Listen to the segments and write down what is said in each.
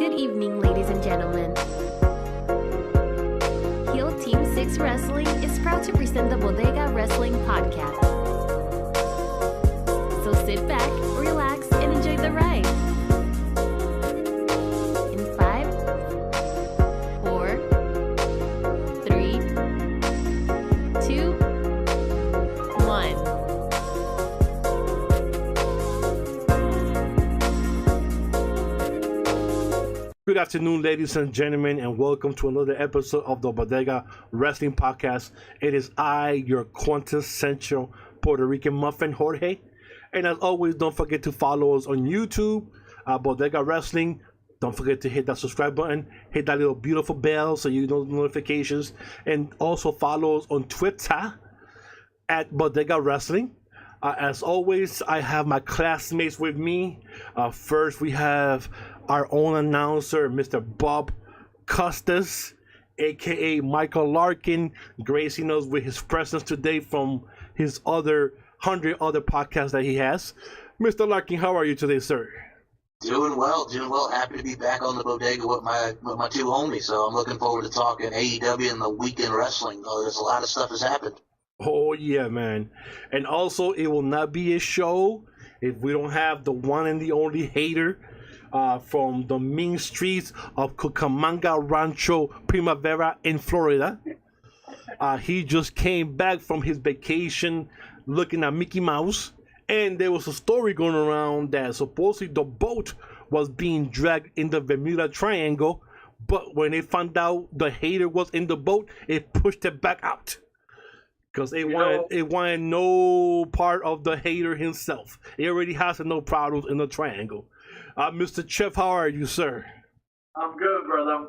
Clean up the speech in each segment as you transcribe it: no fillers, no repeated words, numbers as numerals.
Good evening, ladies and gentlemen. Heel Team 6 Wrestling is proud to present the Bodega Wrestling Podcast. So sit back, relax, and enjoy the ride. In 5, 4, 3, 2, 1. Good afternoon, ladies and gentlemen, and welcome to another episode of the Bodega Wrestling Podcast. It is I, your quintessential Puerto Rican muffin, Jorge. And as always, don't forget to follow us on YouTube, Bodega Wrestling. Don't forget to hit that subscribe button, hit that little beautiful bell so you know the notifications. And also follow us on Twitter at Bodega Wrestling. As always, I have my classmates with me. First, we have our own announcer, Mr. Bob Custis, aka Michael Larkin, gracing us with his presence today from his other 100 other podcasts that he has. Mr. Larkin, how are you today, sir? Doing well. Happy to be back on the bodega with my two homies. So I'm looking forward to talking AEW and the weekend wrestling. There's a lot of stuff has happened. Oh yeah, man. And also, it will not be a show if we don't have the one and the only hater from the mean streets of Cucamonga Rancho Primavera in Florida. He just came back from his vacation looking at Mickey Mouse, and there was a story going around that supposedly the boat was being dragged in the Bermuda Triangle, but when they found out the hater was in the boat, it pushed it back out. Because it wanted no part of the hater himself. It already has no problems in the triangle. Mr. Chef, how are you, sir? I'm good, brother.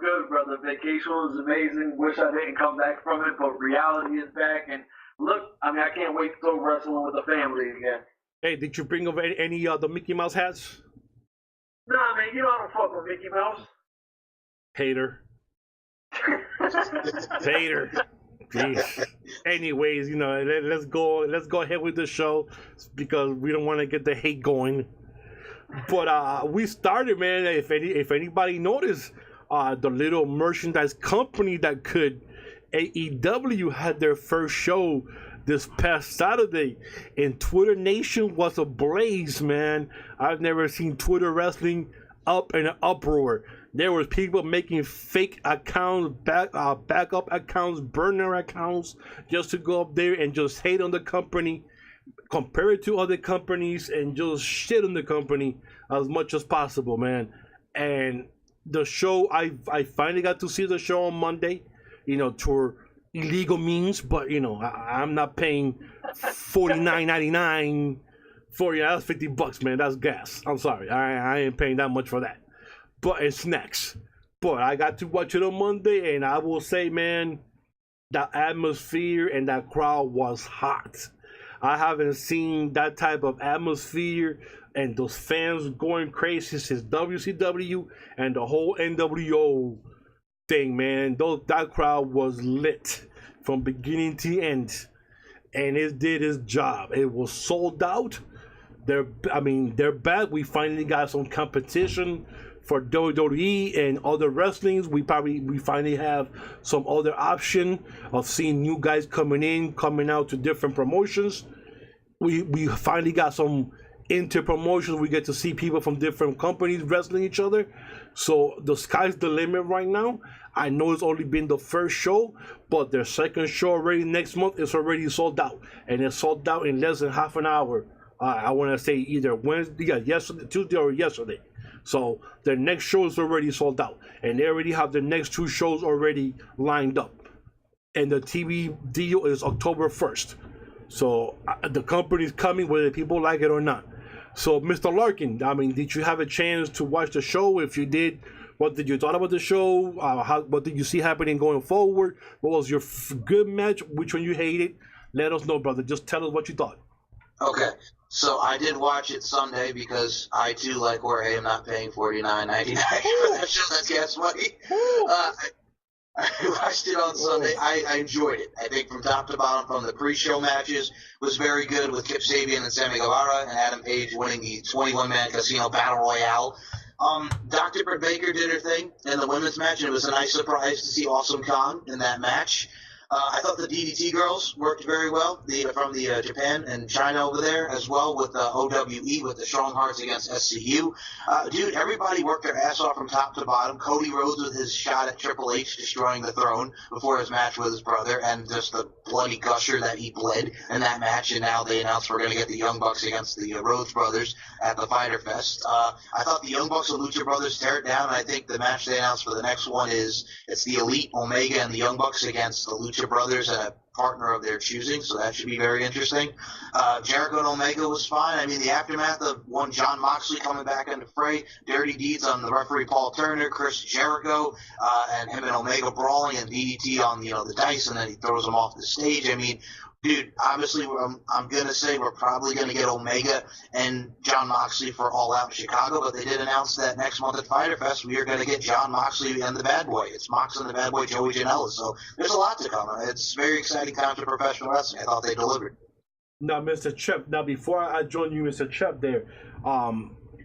Vacation was amazing. Wish I didn't come back from it, but reality is back. And look, I can't wait to go wrestling with the family again. Hey, did you bring over any of the Mickey Mouse hats? Nah, man, you know I don't fuck with Mickey Mouse. Hater. Hater. Jeez. Anyways, let's go ahead with the show because we don't want to get the hate going. But we started, man. If anybody noticed, the little merchandise company that could, AEW had their first show this past Saturday, and Twitter Nation was ablaze, man. I've never seen Twitter wrestling up in an uproar. There was people making fake accounts, backup accounts, burner accounts, just to go up there and just hate on the company, compare it to other companies, and just shit on the company as much as possible, man. And the show, I finally got to see the show on Monday, through illegal means, but I'm not paying $49.99 for that's $50, man. That's gas. I'm sorry, I ain't paying that much for that. But it's snacks. But I got to watch it on Monday, and I will say, man, the atmosphere and that crowd was hot. I haven't seen that type of atmosphere and those fans going crazy since WCW and the whole NWO thing, man. That crowd was lit from beginning to end, and it did its job. It was sold out. They're back. We finally got some competition for WWE and other wrestlings. We finally have some other option of seeing new guys coming out to different promotions. We finally got some inter-promotions. We get to see people from different companies wrestling each other. So the sky's the limit right now. I know it's only been the first show, but their second show already next month is already sold out. And it's sold out in less than half an hour. I want to say either Tuesday or yesterday. So their next show is already sold out, and they already have the next two shows already lined up. And the TV deal is October 1st. So the company's coming whether people like it or not. So Mr. Larkin, did you have a chance to watch the show? If you did, what did you thought about the show? What did you see happening going forward? What was your good match? Which one you hated? Let us know, brother. Just tell us what you thought. Okay, so I did watch it Sunday because I too, like Jorge, am not paying $49.99 for that show. That's gas money. I watched it on Sunday. I enjoyed it. I think from top to bottom, from the pre-show matches, was very good with Kip Sabian and Sammy Guevara, and Adam Page winning the 21-man Casino Battle Royale. Dr. Britt Baker did her thing in the women's match, and it was a nice surprise to see Awesome Kong in that match. I thought the DDT girls worked very well, from the Japan and China over there as well, with OWE, with the Strong Hearts against SCU. Dude, everybody worked their ass off from top to bottom. Cody Rhodes with his shot at Triple H destroying the throne before his match with his brother, and just the bloody gusher that he bled in that match, and now they announced we're going to get the Young Bucks against the Rhodes brothers at the Fyter Fest. I thought the Young Bucks and Lucha Brothers tear it down. I think the match they announced for the next one it's the Elite, Omega, and the Young Bucks against the Lucha Brothers and a partner of their choosing, so that should be very interesting. Jericho and Omega was fine. I mean, the aftermath of one John Moxley coming back into fray, dirty deeds on the referee Paul Turner, Chris Jericho, and him and Omega brawling, and DDT on the dice, and then he throws him off the stage. I mean, dude, obviously, I'm going to say we're probably going to get Omega and John Moxley for All Out in Chicago, but they did announce that next month at Fyter Fest we are going to get John Moxley and the Bad Boy. It's Mox and the Bad Boy, Joey Janela. So there's a lot to come. It's very exciting time for professional wrestling. I thought they delivered. Now, Mr. Chip, before I join you, Mr. Chip, there,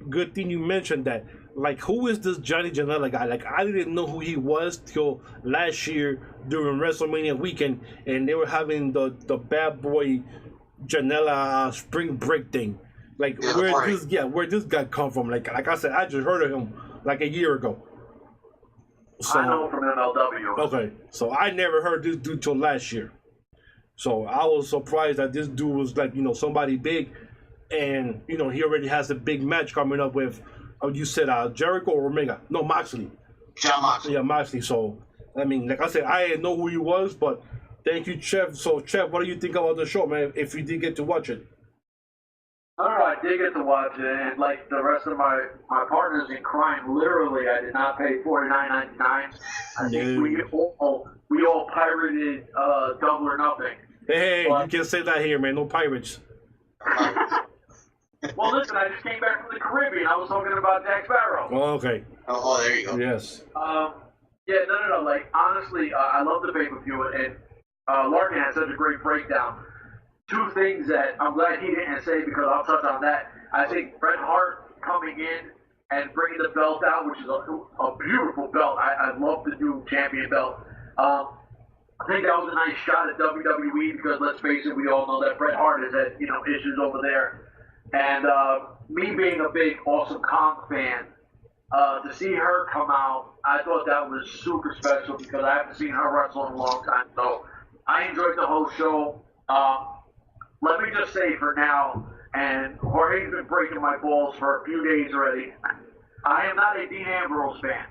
good thing you mentioned that. Like, who is this Johnny Janela guy? Like, I didn't know who he was till last year during WrestleMania weekend, and they were having the Bad Boy Janela spring break thing. Like, where this guy come from? Like I said, I just heard of him like a year ago. So, I know him from MLW. Okay, so I never heard this dude till last year. So I was surprised that this dude was like, somebody big, and he already has a big match coming up with. Oh, you said Jericho or Omega? No, Moxley. John Moxley. Yeah, Moxley. So, I mean, like I said, I didn't know who he was, but thank you, Chef. So, Chef, what do you think about the show, man, if you did get to watch it? I don't know, I did get to watch it, and like the rest of my partners in crime, literally, I did not pay $49.99. I think we all pirated Double or Nothing. Hey, you can't say that here, man. No pirates. Well, listen, I just came back from the Caribbean. I was talking about Jack Sparrow. Oh, okay. Oh, there you go. Yes. Yeah, no. Like, honestly, I love the pay-per-view, and Larkin had such a great breakdown. Two things that I'm glad he didn't say, because I'll touch on that. I think Bret Hart coming in and bringing the belt out, which is a beautiful belt. I love the new champion belt. I think that was a nice shot at WWE, because let's face it, we all know that Bret Hart has had issues over there. And me being a big Awesome Kong fan, to see her come out, I thought that was super special, because I haven't seen her wrestle in a long time. So I enjoyed the whole show. Let me just say for now, and Jorge's been breaking my balls for a few days already, I am not a Dean Ambrose fan,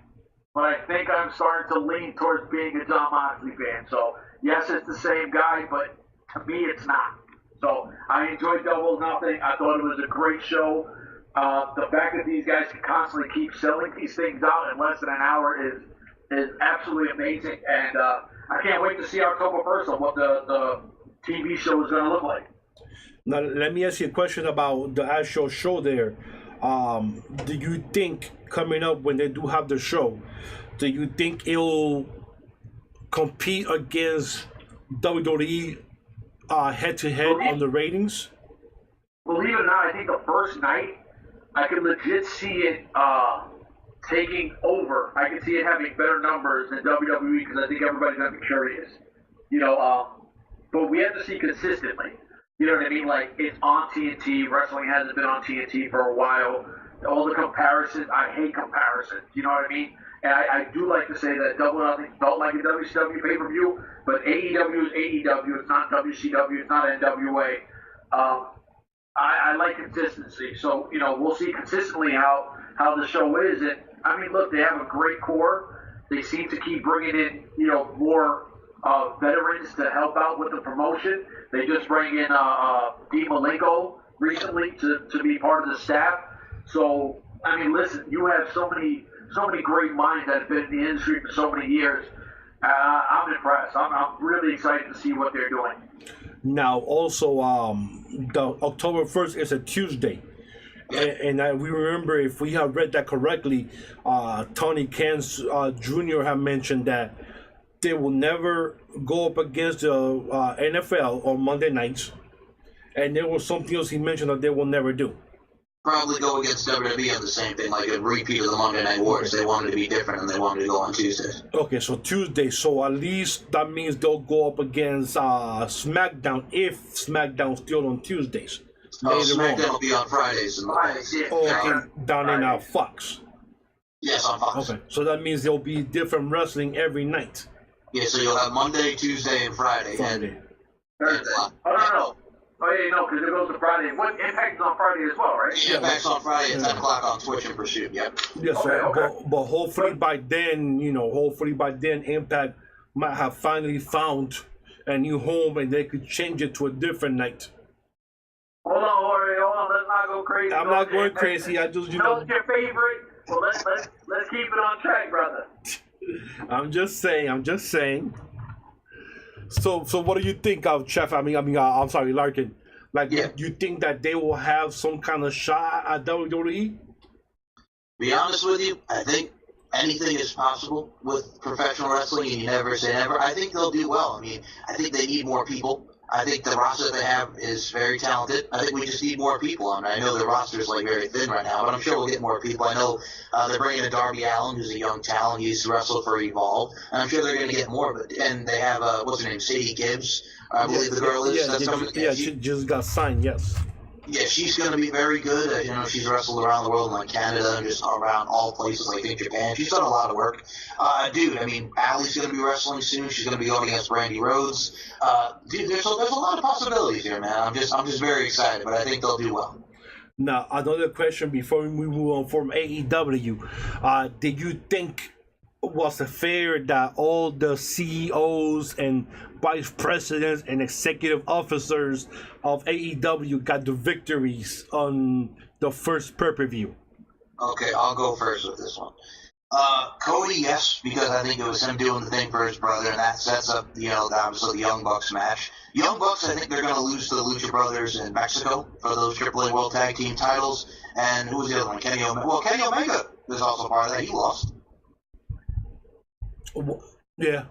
but I think I'm starting to lean towards being a John Moxley fan. So yes, it's the same guy, but to me it's not. So I enjoyed Double or Nothing. I thought it was a great show. The fact that these guys can constantly keep selling these things out in less than an hour is absolutely amazing. And I can't wait to see October 1st on what the TV show is going to look like. Now, let me ask you a question about the actual show there. Do you think, coming up when they do have the show, do you think it'll compete against WWE head-to-head on the ratings? Believe it or not, I think the first night, I could legit see it taking over. I could see it having better numbers than WWE, because I think everybody's going to be curious. But we have to see consistently. You know what I mean? Like, it's on TNT. Wrestling hasn't been on TNT for a while. All the comparisons, I hate comparisons. You know what I mean? And I do like to say that Double or Nothing felt like a WCW pay-per-view, but AEW is AEW. It's not WCW. It's not NWA. I like consistency. So, we'll see consistently how the show is. And, I mean, look, they have a great core. They seem to keep bringing in, more veterans to help out with the promotion. They just bring in Dean Malenko recently to be part of the staff. So, I mean, listen, you have so many great minds that have been in the industry for so many years. I'm impressed. I'm really excited to see what they're doing. Now, also, the October 1st is a Tuesday. And we remember, if we have read that correctly, Tony Khan Jr. had mentioned that they will never go up against the NFL on Monday nights. And there was something else he mentioned that they will never do. probably go against WWE on the same thing, like a repeat of the Monday Night Wars. They wanted to be different, and they wanted to go on Tuesdays. Okay, so Tuesday. So at least that means they'll go up against SmackDown if SmackDown's still on Tuesdays. No, SmackDown will be on Fridays. Okay, down in Fox. Yes, on Fox. Okay, so that means there'll be different wrestling every night. Yeah, so you'll have Monday, Tuesday, and Friday. Friday. No. Oh, yeah, no, because it goes to Friday. What Impact's on Friday as well, right? Yeah, Impact's on Friday at 10 o'clock on Twitch and Pursuit, yep. Yes, Okay. But hopefully by then, Impact might have finally found a new home and they could change it to a different night. Hold on, let's not go crazy. I'm not going crazy. I just, What's your favorite? Well, let's keep it on track, brother. I'm just saying. So what do you think of Chef? I'm sorry, Larkin. Like, you think that they will have some kind of shot at WWE? Be honest with you, I think anything is possible with professional wrestling, and you never say never. I think they'll do well. I mean, I think they need more people. I think the roster they have is very talented. I think we just need more people. I know the roster's very thin right now, but I'm sure we'll get more people. I know they're bringing in Darby Allin, who's a young talent. He's wrestled for Evolve, and I'm sure they're going to get more of it. And they have what's her name, Sadie Gibbs, I believe the girl is. She just got signed. Yes. Yeah, she's going to be very good. She's wrestled around the world, like Canada and just around all places, like in Japan. She's done a lot of work. Allie's going to be wrestling soon. She's going to be going against Brandy Rhodes. There's a lot of possibilities here, man. I'm just very excited, but I think they'll do well. Now, another question before we move on from AEW. Did you think was it fair that all the CEOs and vice presidents and executive officers of AEW got the victories on the first pay-per-view? Okay, I'll go first with this one. Cody, yes, because I think it was him doing the thing for his brother, and that sets up, obviously the Young Bucks match. Young Bucks, I think they're going to lose to the Lucha Brothers in Mexico for those AAA World Tag Team titles. And who was the other one? Kenny Omega. Well, Kenny Omega was also part of that. He lost. Yeah.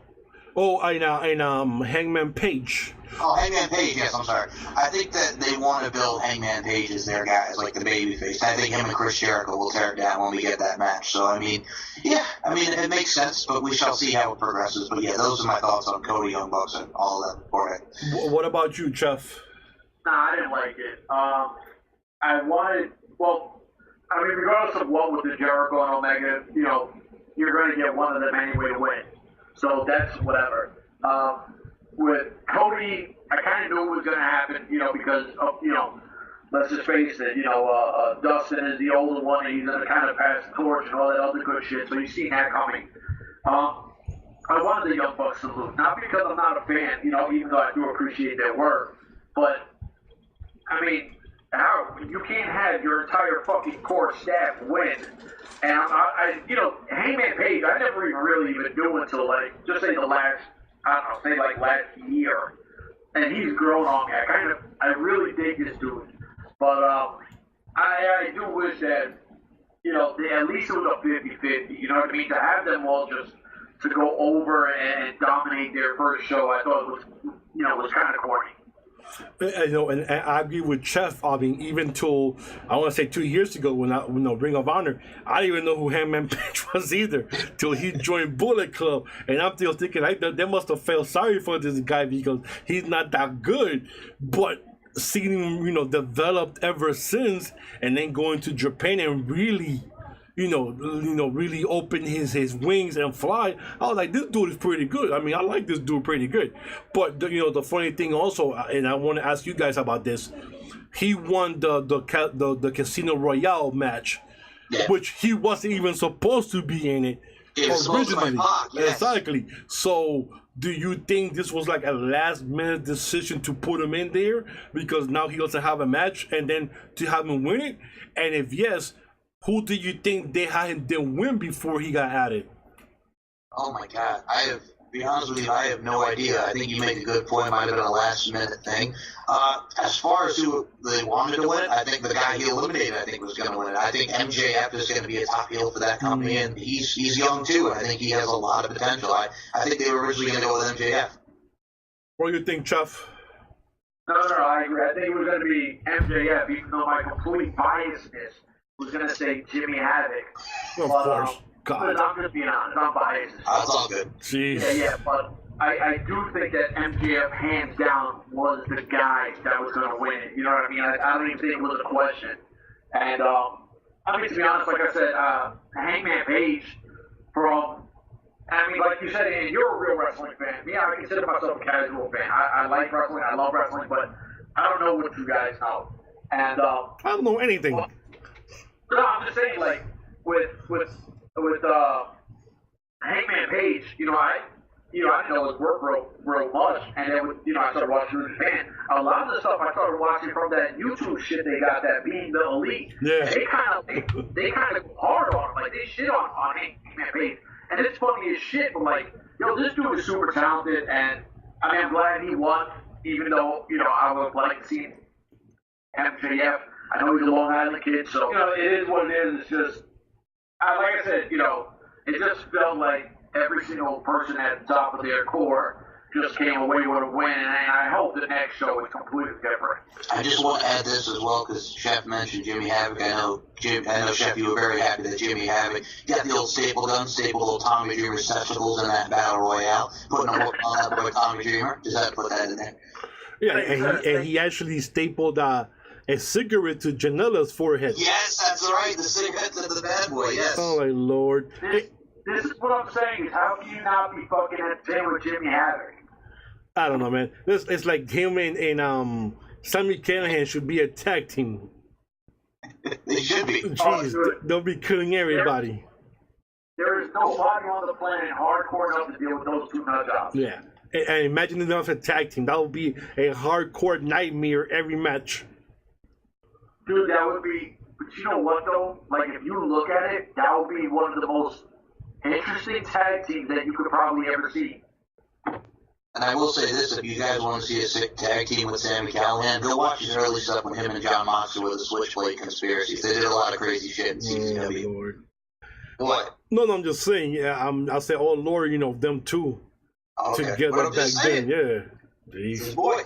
Oh, and Hangman Page. Oh, Hangman Page, yes, I'm sorry. I think that they want to build Hangman Page as their guy, as like the babyface. I think him and Chris Jericho will tear it down when we get that match. So, it makes sense, but we shall see how it progresses. But yeah, those are my thoughts on Cody, Young Bucks, and all of that beforehand. What about you, Jeff? Nah, I didn't like it. Regardless of what with the Jericho and Omega, you're going to get one of them anyway to win. So that's whatever. With Cody, I kind of knew it was going to happen, because of, let's just face it, Dustin is the older one, and he's going to kind of pass the torch and all that other good shit. So you've seen that coming. I wanted the Young Bucks to lose, not because I'm not a fan, even though I do appreciate their work, but you can't have your entire fucking core staff win. And Hangman Page, I never really knew until just say the last, last year. And he's grown on me. I really dig this dude. But I do wish that, at least it was a 50-50, you know what I mean? To have them all just to go over and dominate their first show, I thought was kind of corny. And I agree with Chef. Even till I want to say 2 years ago when Ring of Honor, I didn't even know who Hangman Page was either till he joined Bullet Club, and I'm still thinking they must have felt sorry for this guy because he's not that good. But seeing him, developed ever since, and then going to Japan and really, really open his wings and fly. I was like, this dude is pretty good. I like this dude pretty good. But the funny thing also, and I want to ask you guys about this, he won the Casino Royale match, which he wasn't even supposed to be in it originally. Yes. Exactly. So, do you think this was like a last-minute decision to put him in there because now he doesn't have a match, and then to have him win it? And if yes, who do you think they had him win before he got added? Oh my God, to be honest with you, I have no idea. I think you make a good point. It might have been a last-minute thing. As far as who they wanted to win, I think the guy he eliminated, was going to win it. I think MJF is going to be a top heel for that company, and he's young too. And I think he has a lot of potential. I think they were originally going to go with MJF. What do you think, Chuff? No, I agree. I think it was going to be MJF, even though my complete biasness was going to say Jimmy Havoc. Of course. God. I'm just being honest. I'm biased. That's all good. Jeez. Yeah, but I do think that MJF, hands down, was the guy that was going to win it. You know what I mean? I don't even think it was a question. And, I mean, to be honest, like I said, Hangman Page like you said, and you're a real wrestling fan. Me, I consider myself a casual fan. I like wrestling. I love wrestling, but I don't know what you guys know. And I don't know anything. No, I'm just saying, like with Hangman Page, I didn't know his work real much, and then I started watching New Japan. A lot of the stuff I started watching from that YouTube shit they got, that being the elite. Yeah. They kind of go hard on him, like they shit on Hangman Page. And it's funny as shit, but this dude is super talented, and I mean, I'm glad he won, even though, I would like to see MJF. I know he's a Long Island kid, so, it is what it is. It's just, like I said, it just felt like every single person at the top of their core just came away with a win, and I hope the next show is completely different. I just want to add this as well, because Chef mentioned Jimmy Havoc. I know, Chef, you were very happy that Jimmy Havoc got the old staple gun, stapled little Tommy Dreamer testicles in that battle royale, putting them on that boy Tommy Dreamer. Just had to put that in there. Yeah, and he actually stapled a cigarette to Janela's forehead. Yes, that's right, the cigarette to the bad boy, yes. Oh, my Lord. This is what I'm saying, is how can you not be fucking entertained with Jimmy Havoc? I don't know, man. It's like him and Sammy Callahan should be a tag team. They should be. Jeez, they'll be killing everybody. There is nobody on the planet hardcore enough to deal with those two nut jobs. Yeah. And imagine them as a tag team. That would be a hardcore nightmare every match. Dude, that would be... But you know what, though? Like, if you look at it, that would be one of the most interesting tag teams that you could probably ever see. And I will say this, if you guys want to see a sick tag team with Sammy Callahan, go watch his early stuff when him and John Moxley were the Switchblade Conspiracies. They did a lot of crazy shit in CCW. Lord. What? No, I'm just saying, I'll say, oh, Lord, them two together back then, yeah. Jeez. Boy.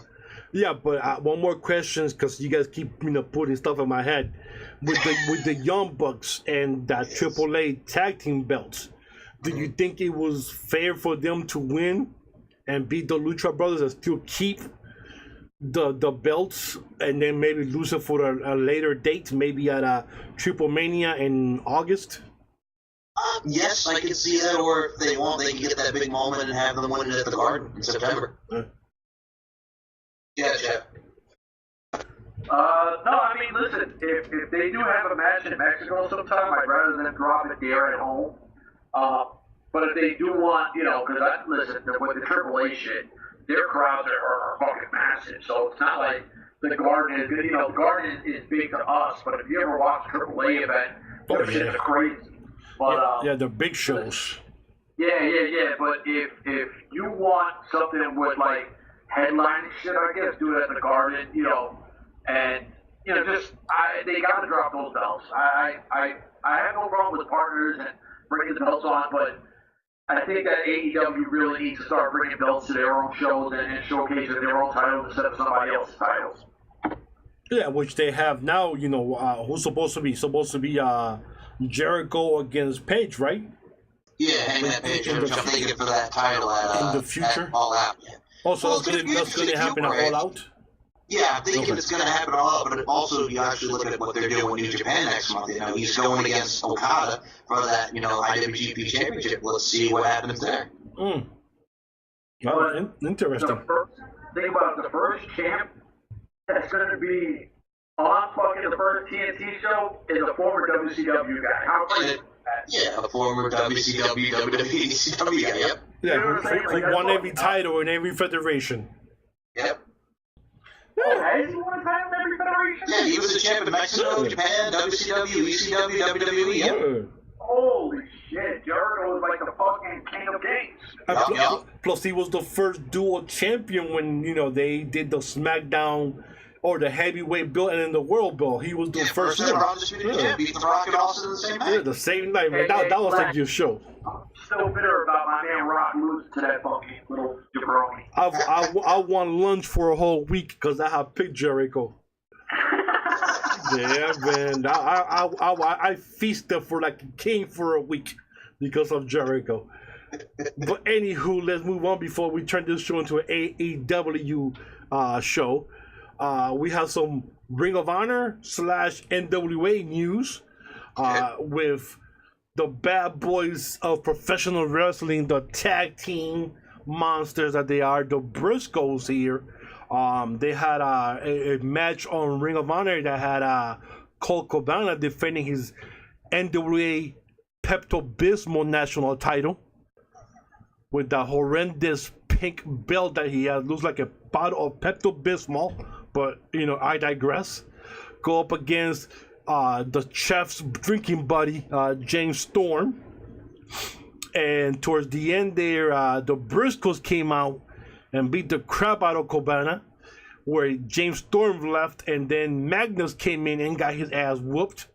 Yeah, but one more question, because you guys keep putting stuff in my head. With the Young Bucks and that AAA tag team belts, do you think it was fair for them to win and beat the Lucha Brothers and still keep the belts and then maybe lose it for a later date, maybe at a Triple Mania in August? Yes, I can see that, or if they want, they can get that big moment and have them win it at the Garden in September. Yeah, Jeff. No, I mean, listen, if they do have a match in Mexico sometime, I'd rather than drop it there at home. But if they do want, because listen, with the AAA shit, their crowds are fucking massive. So it's not like the Garden is good. The Garden is big to us, but if you ever watch a AAA event, their shit is crazy. But, yeah, the big shows. Yeah. But if you want something with, like, headlining shit, I guess, do it at the Garden, and, they got to drop those belts. I have no problem with partners and bringing the belts on, but I think that AEW really needs to start bringing belts to their own shows and showcasing their own titles instead of somebody else's titles. Yeah, which they have now. Who's supposed to be Jericho against Page, right? Yeah, Hangman Page. I'm thinking for that title in the future. All Out. Yeah. Also, that's going to happen at All Out. Yeah, I'm thinking it's going to happen all out, but also you actually look at what they're doing with New Japan next month. He's going against Okada for that, IWGP Championship. Let's see what happens there. Well, interesting. Think about the first champ that's going to be on fucking the first TNT show is a former WCW guy. How crazy is that? Yeah, a former WCW, WWE, ECW guy, yep. Yeah, he won every title in every federation. Yep. Oh, has he won a title in every federation? Yeah, he was a champ in Mexico, Japan, WCW, ECW, WWE, yep. Holy shit, Jericho was like the fucking king of kings. Plus, he was the first dual champion when, they did the SmackDown or the heavyweight belt and then the world belt. He was the first one. Beat the Rock and Austin the same night. Yeah, the same night. That was like your show. I'm still bitter about my man Rock losing to that fucking little jabroni. I want lunch for a whole week because I have picked Jericho. Yeah, man. I feasted for like a king for a week because of Jericho. But anywho, let's move on before we turn this show into an AEW show. We have some Ring of Honor / NWA news with the bad boys of professional wrestling, the tag team monsters that they are, the Briscoes here. They had a match on Ring of Honor that had Colt Cabana defending his NWA Pepto-Bismol national title with the horrendous pink belt that he has. Looks like a bottle of Pepto-Bismol, but I digress. Go up against the chef's drinking buddy, James Storm. And towards the end there, the Briscoes came out and beat the crap out of Cabana, where James Storm left, and then Magnus came in and got his ass whooped.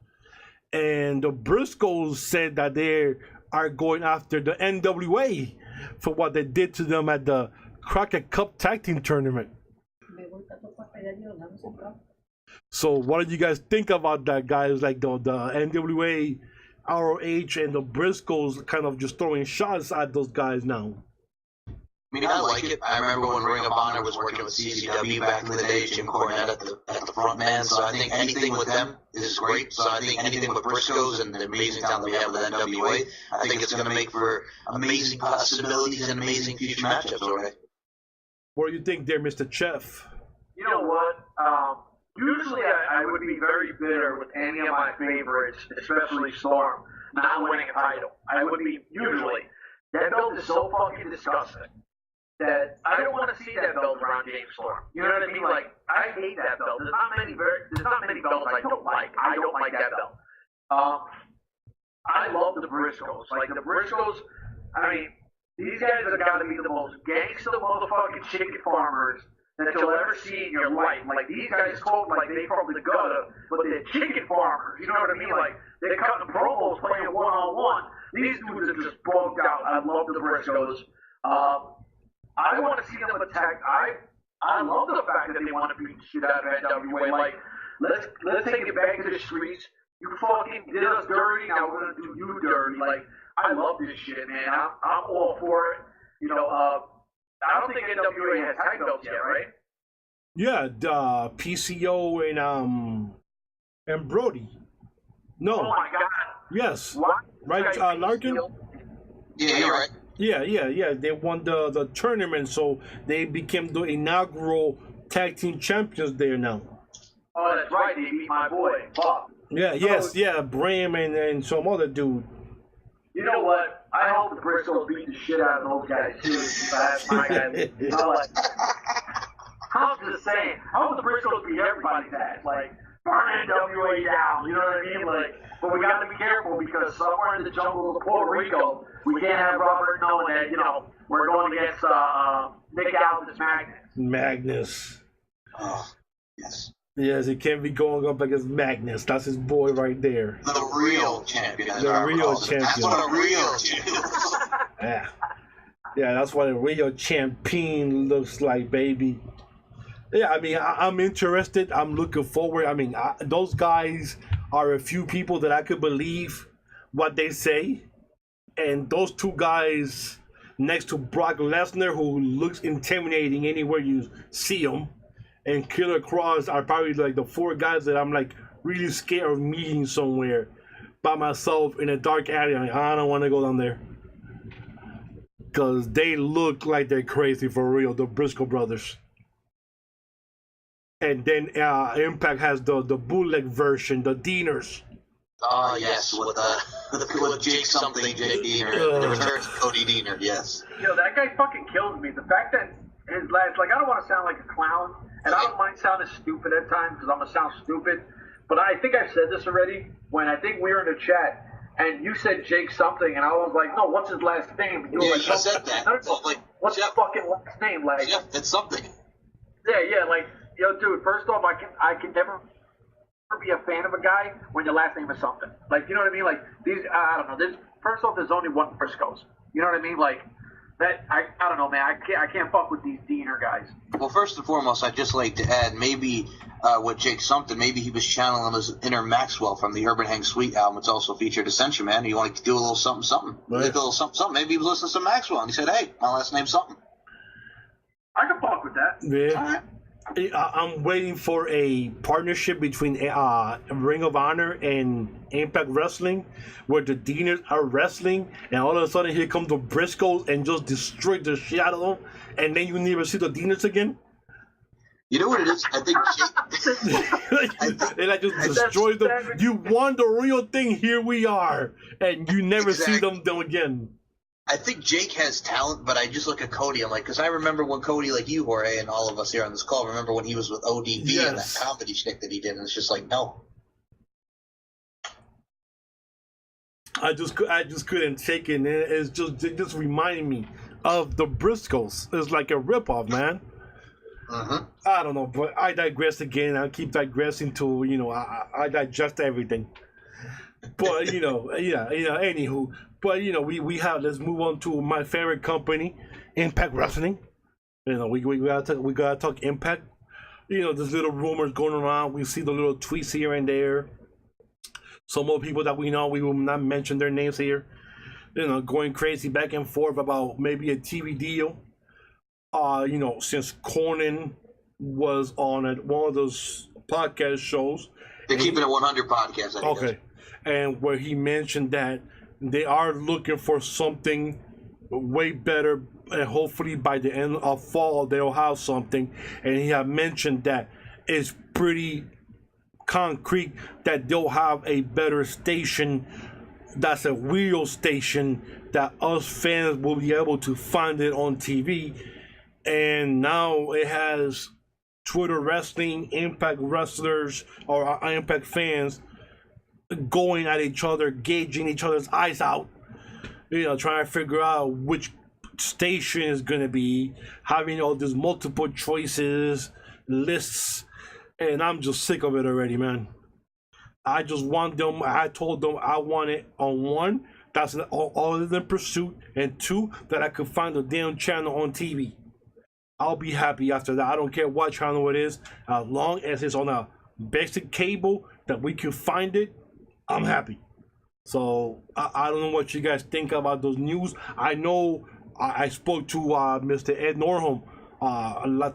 And the Briscoes said that they are going after the NWA for what they did to them at the Crockett Cup Tag Team Tournament. So what do you guys think about that, guys? Like the NWA, ROH, and the Briscoes kind of just throwing shots at those guys now. I mean, I like it. I remember when Ring of Honor was working with CCW back in the day, Jim Cornette at the front man. So I think anything with them is great. So I think anything with Briscoes and the amazing talent we have with NWA, I think it's going to make for amazing possibilities and amazing future matchups already. What do you think there, Mr. Chef? You know what? Usually I would be very bitter with any of my favorites, especially Storm, not winning a title. I would be, usually. That belt is so fucking disgusting that I don't want to see that belt around James Storm. You know what I mean? Like, I hate that belt. There's not many belts I don't like. I don't like that belt. I love the Briscoes. Like, the Briscoes, I mean, these guys have got to be the most gangster motherfucking chicken farmers that you'll ever see in your life. Like, these guys talk like they from the gutter, but they're chicken farmers. You know what I mean? Like, they're cutting promos, playing one-on-one. These dudes are just bugged out. I love the Briscoes. I want to see them attack. I love the fact that they want to beat the shit out of NWA. Like, let's take it back to the streets. You fucking did us dirty, now we're gonna do you dirty. Like, I love this shit, man. I'm all for it. I don't think NWA has tag belts yet, right? Yeah, the PCO and Brody. No. Oh my god. Yes. What? Right, Larkin? Yeah, you're right. Yeah. They won the tournament, so they became the inaugural tag team champions there now. Oh, that's right. They beat my boy, Bob. Yeah, Bram and some other dude. You know what? I hope the Briscoes beat the shit out of those guys too. That's my guys. I'm just saying. I hope the Briscoes beat everybody's ass. Like, burn NWA down. You know what I mean? Like, but we got to be careful because somewhere in the jungle of Puerto Rico, we can't have Robert knowing that we're going against Nick Aldis Magnus. Oh, yes. Yes, he can't be going up against Magnus. That's his boy right there. The real champion. The real champion. That's what a real champion is. Yeah, that's what a real champion looks like, baby. Yeah, I mean, I'm interested. I'm looking forward. I mean, those guys are a few people that I could believe what they say. And those two guys next to Brock Lesnar, who looks intimidating anywhere you see him, and Killer Cross are probably like the four guys that I'm like really scared of meeting somewhere by myself in a dark alley. Like, I don't want to go down there. Because they look like they're crazy for real, the Briscoe brothers. And then Impact has the bootleg version, the Deaners. Oh, yes, with Jake Deaner. The return to Cody Deaner, yes. That guy fucking kills me. The fact that his last, like, I don't want to sound like a clown, and I don't mind sounding stupid at times because I'm going to sound stupid, but I think I've said this already when I think we were in the chat, and you said Jake something, and I was like, no, what's his last name? And you were like, you said that. What's his fucking last name? Like, Jeff, it's something. Yeah, like, dude, first off, I can never be a fan of a guy when your last name is something. Like, you know what I mean? Like, these, I don't know, first off, there's only one Briscoes. You know what I mean? Like, that I don't know, man. I can't fuck with these Diener guys. Well, first and foremost, I'd just like to add maybe with Jake something. Maybe he was channeling his inner Maxwell from the Urban Hang Suite album. It's also featured Ascension, man. You want to do a little something. Right. Do a little something. Maybe he was listening to Maxwell and he said, "Hey, my last name's something." I can fuck with that. Yeah. All right. I'm waiting for a partnership between Ring of Honor and Impact Wrestling, where the Dieners are wrestling, and all of a sudden here comes the Briscoes and just destroy the shit out of them, and then you never see the Dieners again. You know what it is? I think They like just destroy them. You won the real thing. Here we are, and you never see them again. I think Jake has talent, but I just look at Cody. I'm like, because I remember when Cody, like you, Jorge, and all of us here on this call, remember when he was with ODV and that comedy shtick that he did, and it's just like, no. I just couldn't take it. It just reminded me of the Briscoes. It's like a ripoff, man. Mm-hmm. I don't know, but I digress again. I keep digressing to I digest everything. But anywho. But we have. Let's move on to my favorite company, Impact Wrestling. We gotta talk Impact. There's little rumors going around. We see the little tweets here and there. Some more people that we know, we will not mention their names here. Going crazy back and forth about maybe a TV deal. Since Conan was on one of those podcast shows. They're keeping it 100 podcast. I think. Okay, and where he mentioned that they are looking for something way better, and hopefully by the end of fall they'll have something. And he had mentioned that it's pretty concrete that they'll have a better station that's a real station that us fans will be able to find it on TV. And now it has Twitter wrestling, Impact wrestlers, or Impact fans going at each other, gauging each other's eyes out, trying to figure out which station is going to be, having all these multiple choices, lists, and I'm just sick of it already, man. I just want them, I told them I want it on one, that's other than Pursuit, and two, that I could find a damn channel on TV. I'll be happy after that. I don't care what channel it is, as long as it's on a basic cable that we can find it, I'm happy. So I don't know what you guys think about those news. I know I spoke to Mr. Ed Norholm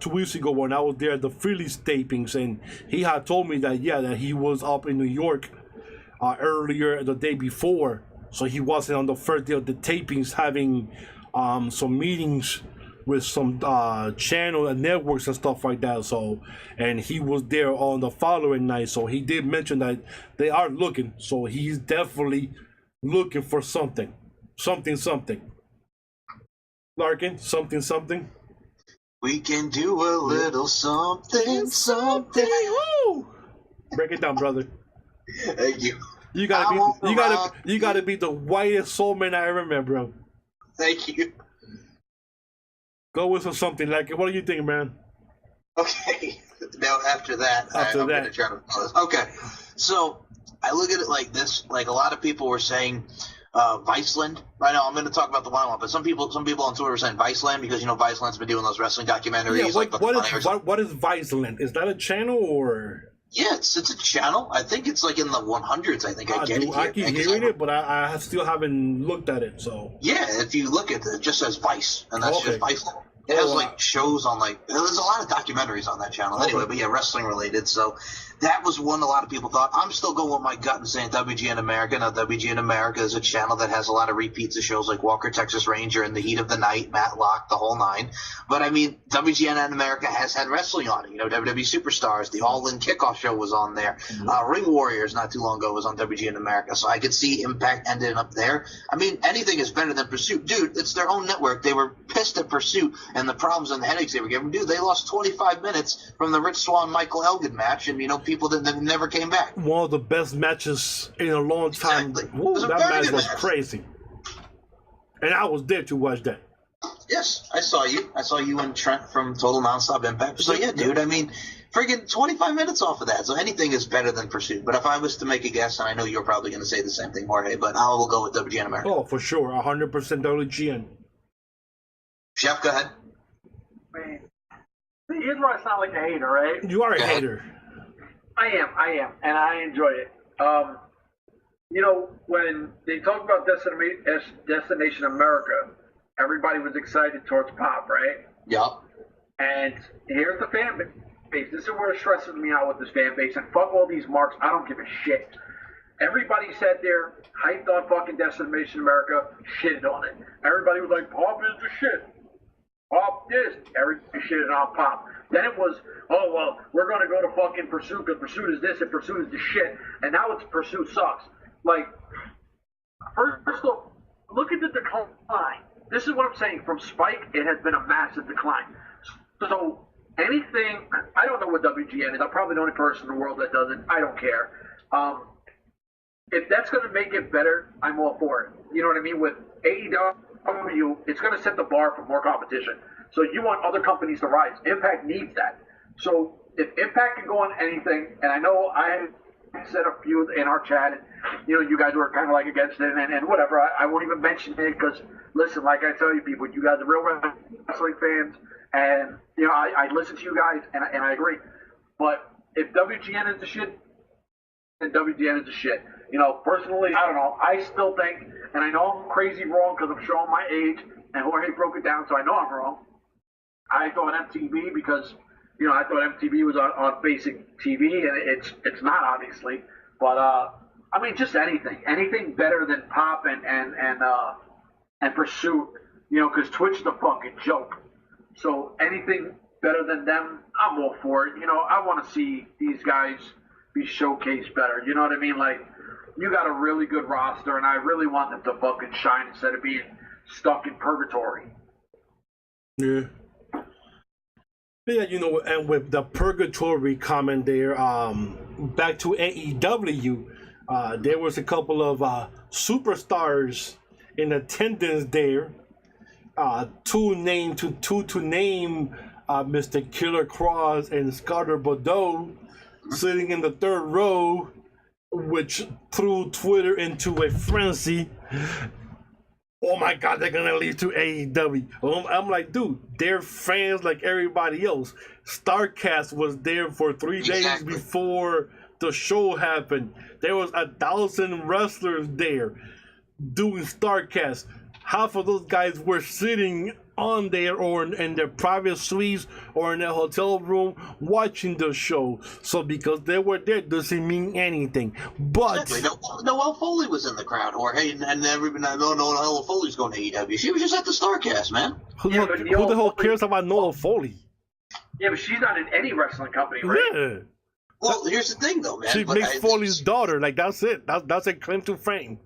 2 weeks ago when I was there at the Phillies tapings, and he had told me that that he was up in New York earlier the day before, so he wasn't on the first day of the tapings having some meetings with some channel and networks and stuff like that. So, and he was there on the following night. So he did mention that they are looking. So he's definitely looking for something. Larkin, something. We can do a little something. Woo! Break it down, brother. Thank you. You gotta be the whitest soul man I ever met, bro. Thank you. Go with something like it. What do you think, man? Okay. Now after that, I'm gonna try to follow this. Okay. So I look at it like this. Like a lot of people were saying Viceland. Right now I'm gonna talk about the one one, but some people on Twitter were saying Viceland because Viceland's been doing those wrestling documentaries. Yeah, what is Viceland? Is that a channel or? Yeah, it's a channel. I think it's like in the 100s. I think I keep hearing it, but I still haven't looked at it. So yeah, if you look at it, it just says Vice, and that's just Viceland. It has like shows on there's a lot of documentaries on that channel anyway, but yeah, wrestling related. So that was one a lot of people thought. I'm still going with my gut and saying WGN America. Now WGN America is a channel that has a lot of repeats of shows like Walker Texas Ranger and The Heat of the Night, Matlock, the whole nine. But I mean, WGN America has had wrestling on it. WWE Superstars, the All In Kickoff show was on there. Ring Warriors not too long ago was on WGN America. So I could see Impact ending up there. I mean, anything is better than Pursuit. Dude, it's their own network. They were pissed at Pursuit and the problems and the headaches they were giving. Dude, they lost 25 minutes from the Rich Swann Michael Elgin match, and people that never came back. One of the best matches in a long time. Exactly. Woo, that match was crazy. And I was there to watch that. Yes, I saw you. I saw you and Trent from Total Nonstop Impact. So yeah, dude, I mean, friggin' 25 minutes off of that. So anything is better than Pursuit. But if I was to make a guess, and I know you're probably going to say the same thing, Jorge, but I will go with WGN America. Oh, for sure. 100% WGN. Chef, go ahead. Man, here's where I sound like a hater, right? You are a hater. I am, and I enjoy it. You know, when they talk about Destination America, everybody was excited towards Pop, right? Yup. And here's the fan base. This is where it stresses me out with this fan base. And fuck all these marks. I don't give a shit. Everybody sat there, hyped on fucking Destination America, shitted on it. Everybody was like, Pop is the shit. Pop this. Everybody shitted on Pop. Then it was, oh, well, we're going to go to fucking Pursuit because Pursuit is this and Pursuit is the shit. And now it's Pursuit sucks. Like, first off, look at the decline. This is what I'm saying. From Spike, it has been a massive decline. So anything, I don't know what WGN is. I'm probably the only person in the world that doesn't. I don't care. If that's going to make it better, I'm all for it. You know what I mean? With AEW, it's going to set the bar for more competition. So you want other companies to rise. Impact needs that. So if Impact can go on anything, and I know I said a few in our chat, and you know, you guys were kind of like against it, and whatever. I won't even mention it because, listen, like I tell you people, you guys are real wrestling fans, and you know, I listen to you guys, and I agree. But if WGN is the shit, then WGN is the shit. You know, personally, I don't know. I still think, and I know I'm crazy wrong because I'm showing my age, and Jorge broke it down, so I know I'm wrong. I thought MTV because, you know, I thought MTV was on basic TV, and it's not, obviously. But I mean, just anything better than Pop and Pursuit, you know, because Twitch is a fucking joke. So anything better than them, I'm all for it. You know, I want to see these guys be showcased better. You know what I mean? Like, you got a really good roster, and I really want them to fucking shine instead of being stuck in purgatory. Yeah. Yeah, you know, and with the purgatory comment there, back to AEW, there was a couple of superstars in attendance there. To name Mr. Killer Cross and Scarlett Bordeaux sitting in the third row, which threw Twitter into a frenzy. Oh my God, they're gonna leave to AEW. I'm like, dude, they're fans like everybody else. StarCast was there for 3 days before the show happened. There was 1,000 wrestlers there doing StarCast. Half of those guys were sitting on there or in their private suites or in a hotel room watching the show. So because they were there doesn't mean anything. But exactly. Noelle Foley was in the crowd, or hey, and everybody, I know Noelle Foley's going to AEW. She was just at the StarCast, man. Who the hell cares about Noelle Foley? Yeah, but she's not in any wrestling company, right? Yeah. Well, here's the thing, though, man. She's Mick Foley's daughter. Like, that's it. That's a claim to fame.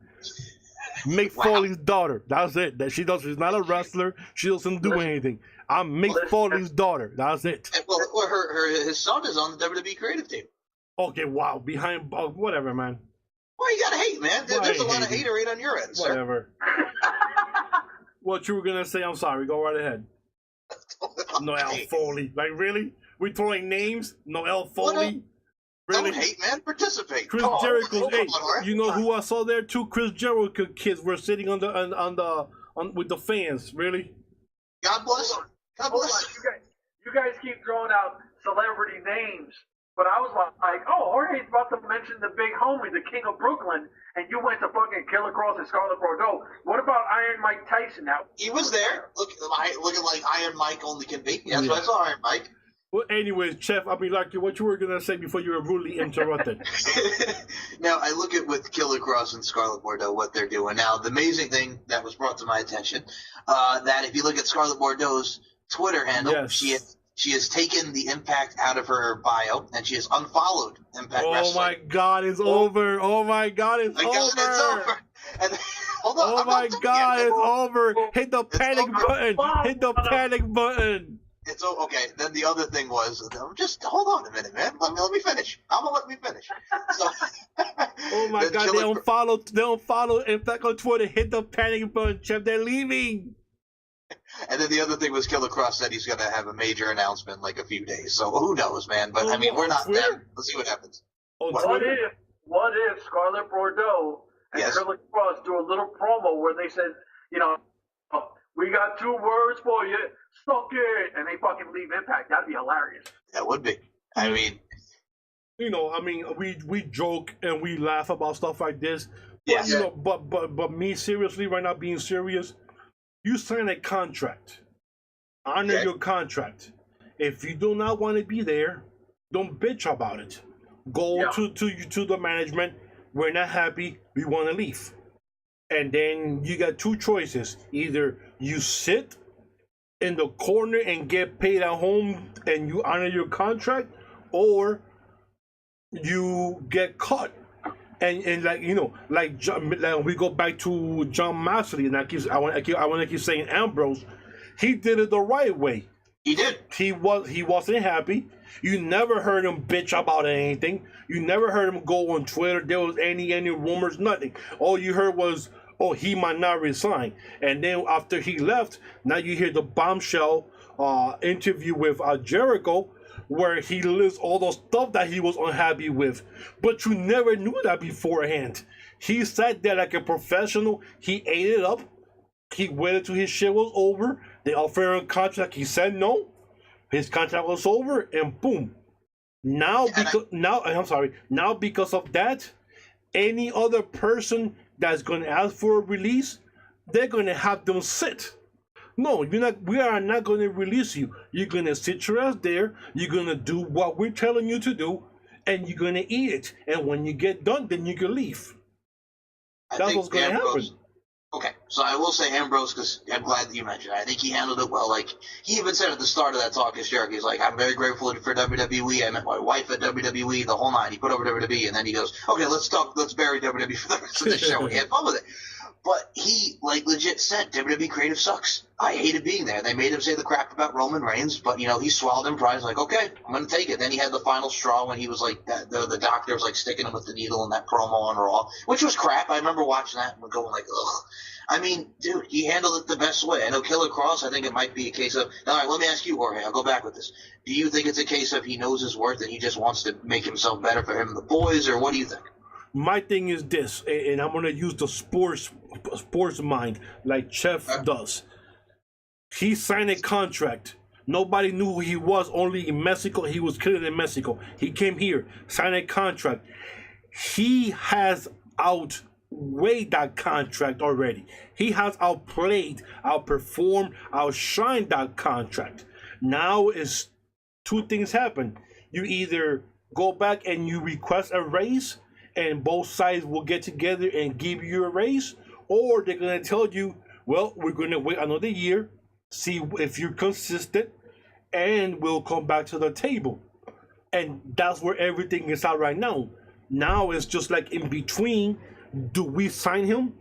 Mick Foley's daughter. That's it. That she's not a wrestler. She doesn't do anything. I'm Mick Foley's daughter. That's it. Well, his son is on the WWE creative team. Okay, wow. Behind whatever, man. Well, you gotta hate, man. There's a lot of haterade on your end, sir. Whatever. What you were gonna say? I'm sorry. Go right ahead. Noelle Foley. Like, really? We throwing names? Noelle Foley? Really? Don't hate, man. Participate. Chris Jericho. Hey, you know who I saw there too? Chris Jericho kids were sitting on with the fans. Really? God bless them. God bless them. You guys keep throwing out celebrity names, but I was like, oh, Jorge's about to mention the big homie, the King of Brooklyn, and you went to fucking Killer Cross and Scarlett Bordeaux. What about Iron Mike Tyson now? He was there, looking like Iron Mike only can be. That's what I saw, Iron Mike. Well, anyways, Chef, I mean, like what you were gonna say before you were rudely interrupted. Now, I look at with Killer Cross and Scarlett Bordeaux what they're doing. Now, the amazing thing that was brought to my attention, that if you look at Scarlett Bordeaux's Twitter handle, yes. she has taken the Impact out of her bio, and she has unfollowed Impact Wrestling. Oh my God, it's over! Oh my God, it's over! It's over! And, hold on, oh my God, it's over! Hit the panic button! Hit the panic button! It's okay. Then the other thing was, just hold on a minute, man. Let me finish. Let me finish. So, oh my God, they don't follow Impact on Twitter. Hit the panic button, Chef. They're leaving. And then the other thing was Killer Cross said he's going to have a major announcement in like a few days. So who knows, man? But I mean, we're not there. Let's see what happens. What if Scarlett Bordeaux and Killer Cross do a little promo where they said, you know, We got 2 words for you. Suck it. And they fucking leave Impact. That'd be hilarious. That would be. I mean, we joke and we laugh about stuff like this. yes. But me seriously right now, being serious, you sign a contract. Honor Okay. your contract. If you do not want to be there, don't bitch about it. Go Yeah. to the management. We're not happy. We want to leave. And then you got 2 choices. Either you sit in the corner and get paid at home and you honor your contract, or you get cut. And like we go back to John Moxley, and I want to keep saying Ambrose. He did it the right way. He did. He wasn't happy. You never heard him bitch about anything. You never heard him go on Twitter. There was any rumors, nothing. All you heard was, oh, he might not resign. And then after he left, now you hear the bombshell interview with Jericho, where he lists all the stuff that he was unhappy with. But you never knew that beforehand. He sat there like a professional. He ate it up. He waited till his shit was over. They offered him a contract. He said no. His contract was over, and boom. Now because of that, any other person that's going to ask for a release, they're going to have them sit. No, you're not. We are not going to release you. You're going to sit your ass there. You're going to do what we're telling you to do, and you're going to eat it. And when you get done, then you can leave. That's what's going to happen. Okay, so I will say Ambrose, because I'm glad that you mentioned it. I think he handled it well. Like, he even said at the start of that talk, as Jericho, he's like, I'm very grateful for WWE. I met my wife at WWE, the whole nine. He put over WWE, and then he goes, okay, let's bury WWE for the rest of the show. He had fun with it. But he, like, legit said, WWE creative sucks. I hated being there. They made him say the crap about Roman Reigns, but, he swallowed in pride. He's like, okay, I'm going to take it. Then he had the final straw when he was like, the doctor was like sticking him with the needle in that promo on Raw, which was crap. I remember watching that and going like, ugh. I mean, dude, he handled it the best way. I know Killer Cross, I think it might be a case of, all right, let me ask you, Jorge, I'll go back with this. Do you think it's a case of he knows his worth and he just wants to make himself better for him and the boys, or what do you think? My thing is this, and I'm going to use the sports mind like Chef does. He signed a contract. Nobody knew who he was, only in Mexico. He was killing in Mexico. He came here, signed a contract. He has outweighed that contract already. He has outplayed, outperformed, outshined that contract. Now is 2 things happen. You either go back and you request a raise, and both sides will get together and give you a raise, or they're going to tell you, well, we're going to wait another year, see if you're consistent, and we'll come back to the table. And that's where everything is at right now. Now it's just like in between. Do we sign him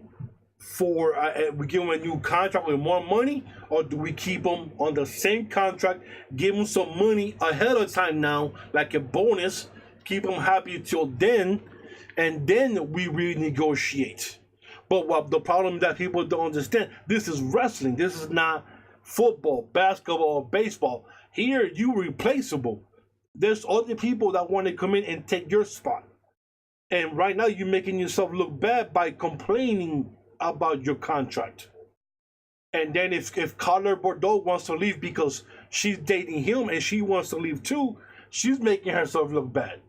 for, we give him a new contract with more money, or do we keep him on the same contract, give him some money ahead of time now, like a bonus, keep him happy till then, and then we renegotiate. But what the problem that people don't understand, this is wrestling. This is not football, basketball, baseball. Here, you replaceable. There's other people that want to come in and take your spot. And right now, you're making yourself look bad by complaining about your contract. And then if Carla Bordeaux wants to leave because she's dating him and she wants to leave too, she's making herself look bad.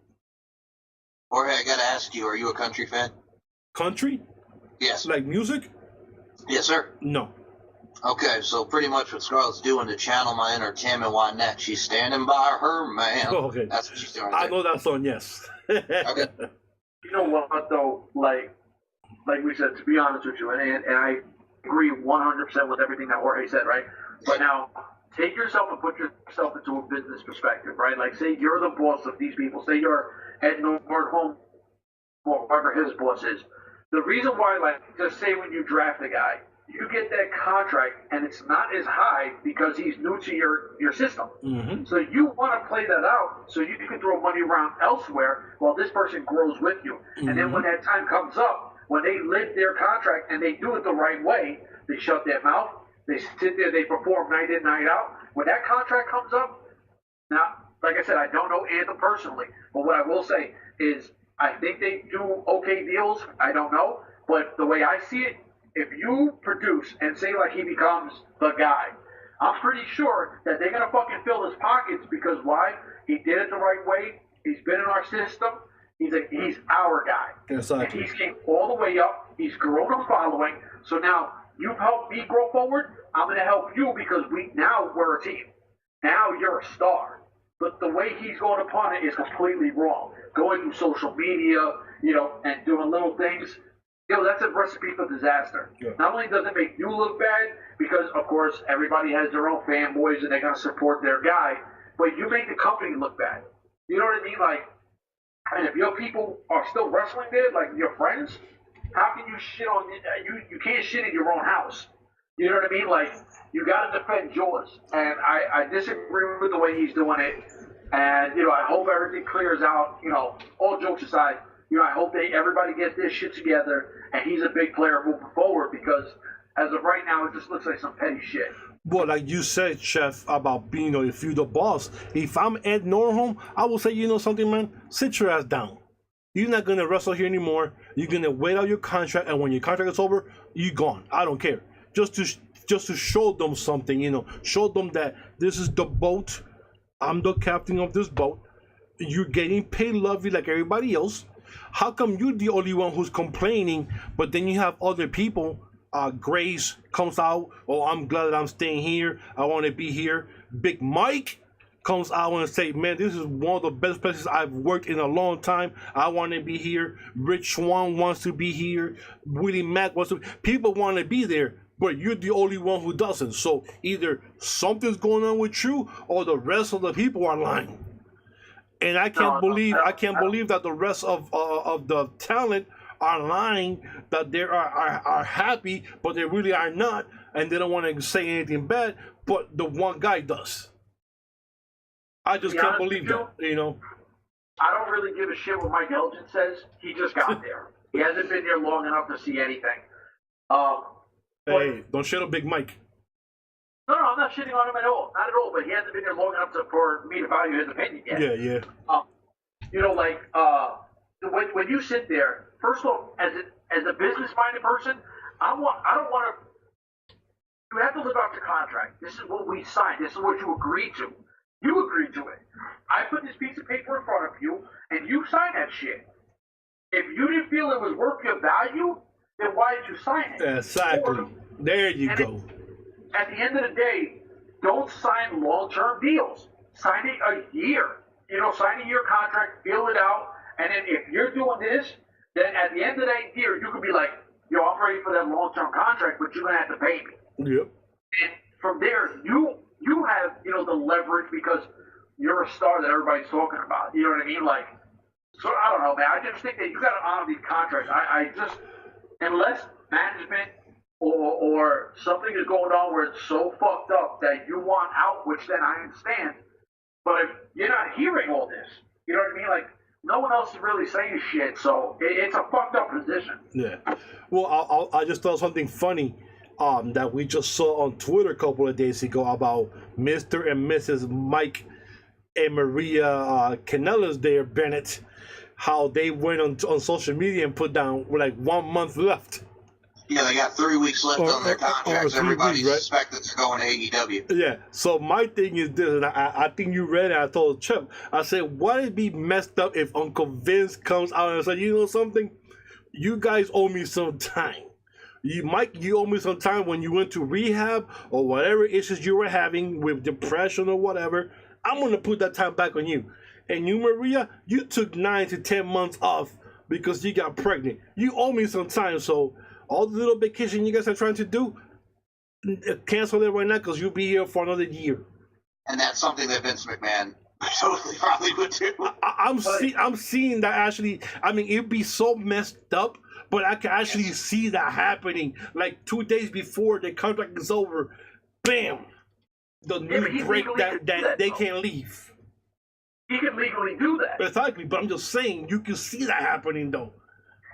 Jorge, I gotta ask you, are you a country fan? Country? Yes. Like music? Yes, sir. No. Okay, so pretty much what Scarlett's doing to channel my inner Tim and Wynette, she's standing by her man. Oh, okay. That's what she's doing. I know that song, yes. Okay. You know what, though? Like we said, to be honest with you, and I agree 100% with everything that Jorge said, right? But now, take yourself and put yourself into a business perspective, right? Like, say you're the boss of these people. Say you're Ed Nordholm, or whoever his boss is. The reason why, like, just say when you draft a guy, you get that contract and it's not as high because he's new to your system. Mm-hmm. So you want to play that out so you can throw money around elsewhere while this person grows with you. Mm-hmm. And then when that time comes up, when they live their contract and they do it the right way, they shut their mouth, they sit there, they perform night in, night out. When that contract comes up, now, like I said, I don't know Anthem personally, but what I will say is I think they do okay deals. I don't know. But the way I see it if you produce and say like he becomes the guy, I'm pretty sure that they're gonna fucking fill his pockets because why? He did it the right way. He's been in our system. He's our guy. Exactly. And he's came all the way up. He's grown a following. So now you've helped me grow forward. I'm gonna help you because we're a team. Now you're a star. But the way he's going upon it is completely wrong. Going through social media, and doing little things, that's a recipe for disaster. Yeah. Not only does it make you look bad, because of course everybody has their own fanboys and they're gonna support their guy, but you make the company look bad. You know what I mean? Like, and if your people are still wrestling there, like your friends, how can you shit on you can't shit in your own house. You know what I mean? Like, you got to defend yours. And I disagree with the way he's doing it. And, I hope everything clears out, all jokes aside. I hope everybody gets this shit together and he's a big player moving forward because as of right now, it just looks like some petty shit. Well, like you said, Chef, about being, if you're the boss, if I'm Ed Norholm, I will say, something, man, sit your ass down. You're not going to wrestle here anymore. You're going to wait out your contract, and when your contract is over, you're gone. I don't care. Just to show them something, show them that this is the boat. I'm the captain of this boat. You're getting paid lovely like everybody else. How come you're the only one who's complaining, but then you have other people? Grace comes out, oh, I'm glad that I'm staying here. I want to be here. Big Mike comes out and say, man, this is one of the best places I've worked in a long time. I want to be here. Rich Swan wants to be here. Willie Mack wants to. People want to be there, but you're the only one who doesn't. So either something's going on with you, or the rest of the people are lying. And I can't believe that the rest of the talent are lying, that they are happy, but they really are not, and they don't want to say anything bad. But the one guy does. I just can't believe that. I don't really give a shit what Mike Elgin says. He just got there. He hasn't been there long enough to see anything. Hey, don't shit on Big Mike. No, I'm not shitting on him at all. Not at all. But he hasn't been there long enough for me to value his opinion yet. Yeah. When you sit there, first of all, as a business-minded person, I don't want to. You have to live out your contract. This is what we signed. This is what you agreed to. You agreed to it. I put this piece of paper in front of you, and you signed that shit. If you didn't feel it was worth your value, then why did you sign it? Exactly. There you go. At the end of the day, don't sign long-term deals. Sign it a year. Sign a year contract, fill it out, and then if you're doing this, then at the end of that year, you could be like, yo, I'm ready for that long-term contract, but you're going to have to pay me. Yep. And from there, you have, the leverage because you're a star that everybody's talking about. You know what I mean? Like, so I don't know, man. I just think that you got to honor these contracts. I just, unless management or something is going on where it's so fucked up that you want out, which then I understand. But if you're not hearing all this, you know what I mean? Like, no one else is really saying shit, so it's a fucked up position. Yeah. Well, I just thought something funny that we just saw on Twitter a couple of days ago about Mr. and Mrs. Mike and Maria Kanellis there, Bennett, how they went on social media and put down like 1 month left. Yeah, they got 3 weeks left on their contracts. Everybody suspected they're going to AEW. Yeah, so my thing is this, and I think you read it, I told Chip, I said, why it be messed up if Uncle Vince comes out and says, you know something? You guys owe me some time. You owe me some time when you went to rehab or whatever issues you were having with depression or whatever. I'm going to put that time back on you. And you, Maria, you took 9 to 10 months off because you got pregnant. You owe me some time, so all the little vacation you guys are trying to do, cancel it right now because you'll be here for another year. And that's something that Vince McMahon totally probably would do. I'm seeing that actually. I mean, it'd be so messed up, but I can actually see that happening. Like 2 days before the contract is over, bam, the new break that they can't leave. He can legally do that. Exactly, but I'm just saying you can see that happening though.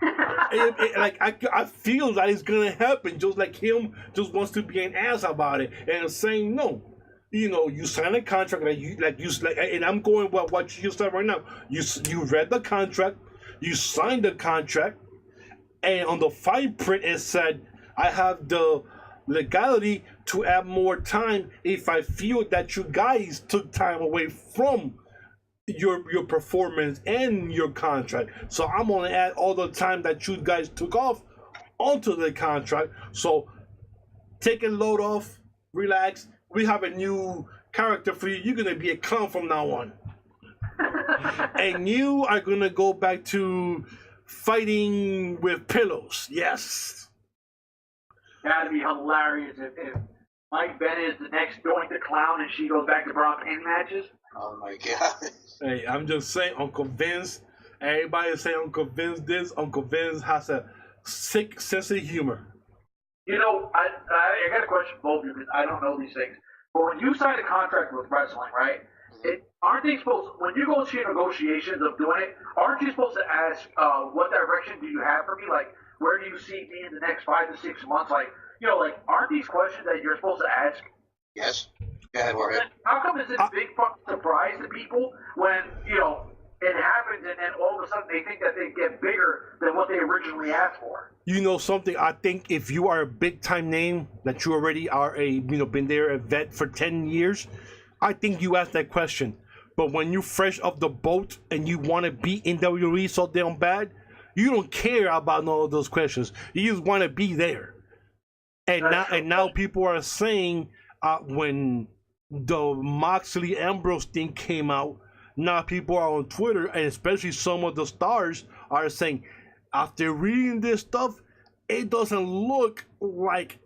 I feel that it's gonna happen. Just like him, just wants to be an ass about it and saying no. You sign a contract and I'm going with what you said right now. You read the contract, you signed the contract, and on the fine print it said I have the legality to add more time if I feel that you guys took time away from your performance and your contract. So I'm gonna add all the time that you guys took off onto the contract. So take a load off, relax. We have a new character for you. You're gonna be a clown from now on. And you are gonna go back to fighting with pillows. Yes. That'd be hilarious if Mike Bennett is the next Doink the Clown and she goes back to Brock pain matches. Oh my god. Hey, I'm just saying, Uncle Vince. Everybody say Uncle Vince this. Uncle Vince has a sick sense of humor. You know, I got a question for both of you because I don't know these things. But when you sign a contract with wrestling, right? Aren't they supposed, when you go to negotiations of doing it, aren't you supposed to ask what direction do you have for me? Like, where do you see me in the next 5 to 6 months? Like, you know, like, aren't these questions that you're supposed to ask? Yes. Go ahead, Jorge. How come it's this big fucking surprise to people when, you know, it happens and then all of a sudden they think that they get bigger than what they originally asked for? You know something? I think if you are a big time name, that you already are been there, a vet for 10 years, I think you ask that question. But when you fresh off the boat and you want to be in WWE so damn bad, you don't care about all of those questions. You just want to be there. And now people are saying when the Moxley Ambrose thing came out, now people are on Twitter, and especially some of the stars are saying, after reading this stuff, it doesn't look like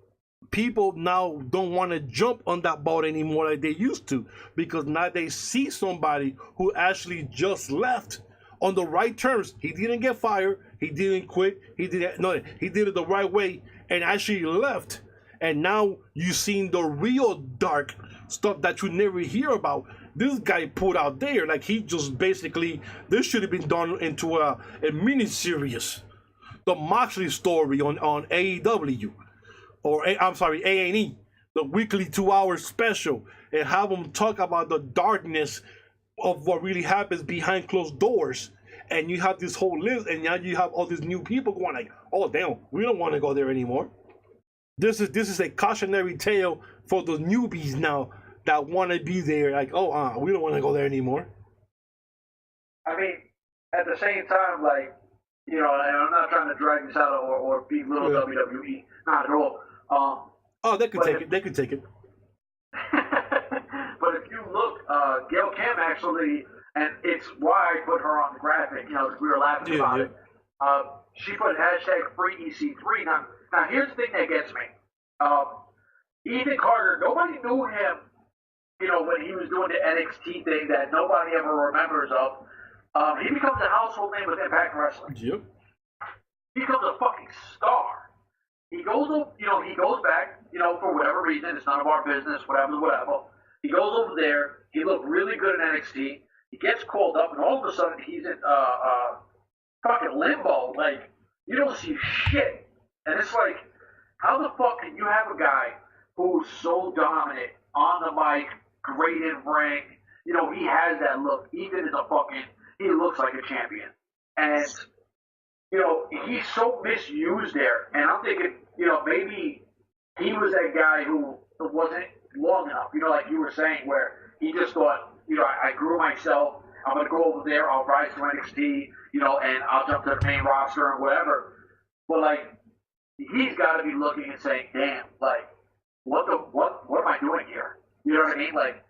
people now don't want to jump on that boat anymore like they used to, because now they see somebody who actually just left on the right terms. He didn't get fired, he didn't quit, he did it the right way and actually left. And now you've seen the real dark stuff that you never hear about. This guy put out there, like, he just basically, this should have been done into a mini series, the Moxley story on AEW, or I'm sorry, A&E, the weekly 2-hour special, and have them talk about the darkness of what really happens behind closed doors. And you have this whole list, and now you have all these new people going like, oh damn, we don't want to go there anymore. This is a cautionary tale for the newbies now that want to be there, like, oh, we don't want to go there anymore. I mean, at the same time, like, you know, and I'm not trying to drag this out or belittle WWE, not at all. They could take it. They could take it. But if you look, Gail Kim actually, and it's why I put her on the graphic, you know, we were laughing about it. She put hashtag free EC3. Now here's the thing that gets me. Ethan Carter, nobody knew him, you know, when he was doing the NXT thing that nobody ever remembers of. He becomes a household name with Impact Wrestling. Yep. He becomes a fucking star. He goes back, you know, for whatever reason. It's none of our business, whatever. He goes over there. He looked really good in NXT. He gets called up, and all of a sudden he's in fucking limbo. Like, you don't see shit. And it's like, how the fuck can you have a guy who's so dominant on the mic, great in ring? You know, he has that look. Ethan is he looks like a champion. And, you know, he's so misused there. And I'm thinking, you know, maybe he was that guy who wasn't long enough. You know, like you were saying, where he just thought, you know, I grew myself. I'm going to go over there. I'll rise to NXT, you know, and I'll jump to the main roster and whatever. But, like, he's got to be looking and saying, damn, like, what am I doing here? You know what I mean? Like,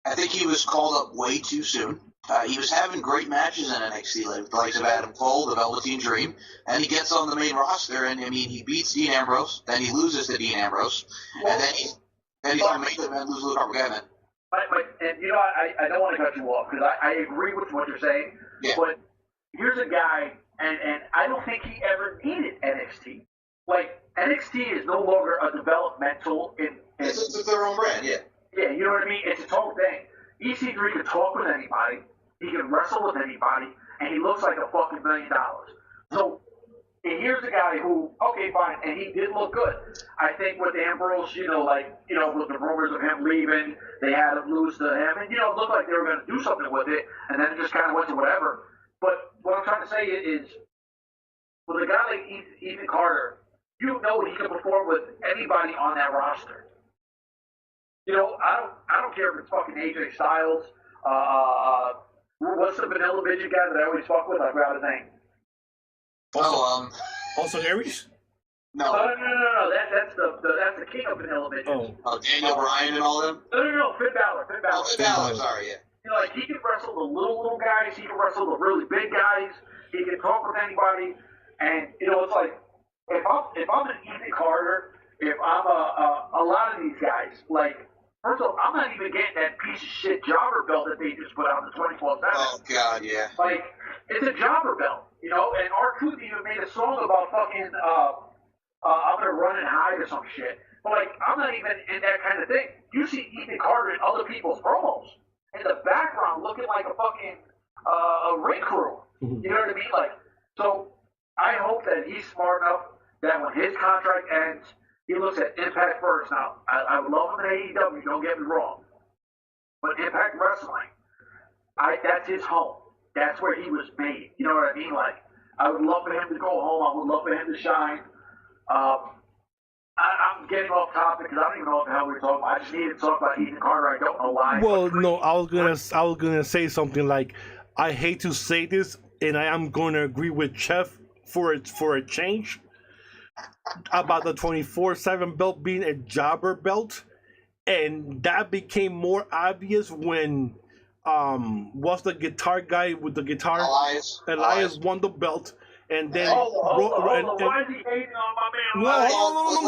I think he was called up way too soon. He was having great matches in NXT, like the likes of Adam Cole, the Velveteen Dream, and he gets on the main roster, and I mean, he beats Dean Ambrose, then he loses to Dean Ambrose, and then he's on the main event, loses to the Carbon Man. And you know, I don't want to cut you off because I agree with what you're saying, but here's a guy, and I don't think he ever needed NXT. Like, NXT is no longer a developmental. It's their own brand, yeah. Yeah, you know what I mean? It's its own thing. EC3 can talk with anybody, he can wrestle with anybody, and he looks like a fucking $1 million. So, and here's a guy who, okay, fine, and he did look good. I think with Ambrose, you know, like, you know, with the rumors of him leaving, they had him lose to him, and, you know, it looked like they were going to do something with it, and then it just kind of went to whatever. But what I'm trying to say is, with a guy like Ethan Carter, you know he can perform with anybody on that roster. You know, I don't care if it's fucking AJ Styles. What's the vanilla midget guy that I always fuck with? I forgot his name. Also Aries? No. No. That's the king of vanilla midgets. Daniel Bryan and all them? No. Finn Balor. Oh, Finn Balor, sorry, yeah. You know, like, he can wrestle the little guys. He can wrestle the really big guys. He can talk with anybody. And, you know, it's like, if I'm an Ethan Carter, if I'm a lot of these guys, like, first of all, I'm not even getting that piece of shit jobber belt that they just put out in the 24/7. Oh, God, yeah. Like, it's a jobber belt, you know? And R-Truth even made a song about fucking, I'm gonna run and hide or some shit. But, like, I'm not even in that kind of thing. You see Ethan Carter in other people's promos in the background looking like a fucking a ring crew. You know what I mean? Like, so I hope that he's smart enough that when his contract ends, he looks at Impact first. Now, I would love him in AEW, don't get me wrong. But Impact Wrestling, that's his home. That's where he was made. You know what I mean? Like, I would love for him to go home. I would love for him to shine. I'm getting off topic because I don't even know what the hell we're talking about. I just needed to talk about Ethan Carter. I don't know why. Well, no, I was gonna say something like, I hate to say this, and I am going to agree with Chef for a change about the 24/7 belt being a jobber belt, and that became more obvious when what's the guitar guy with the guitar? Elias won the belt. And then, why is he hating on my man? No,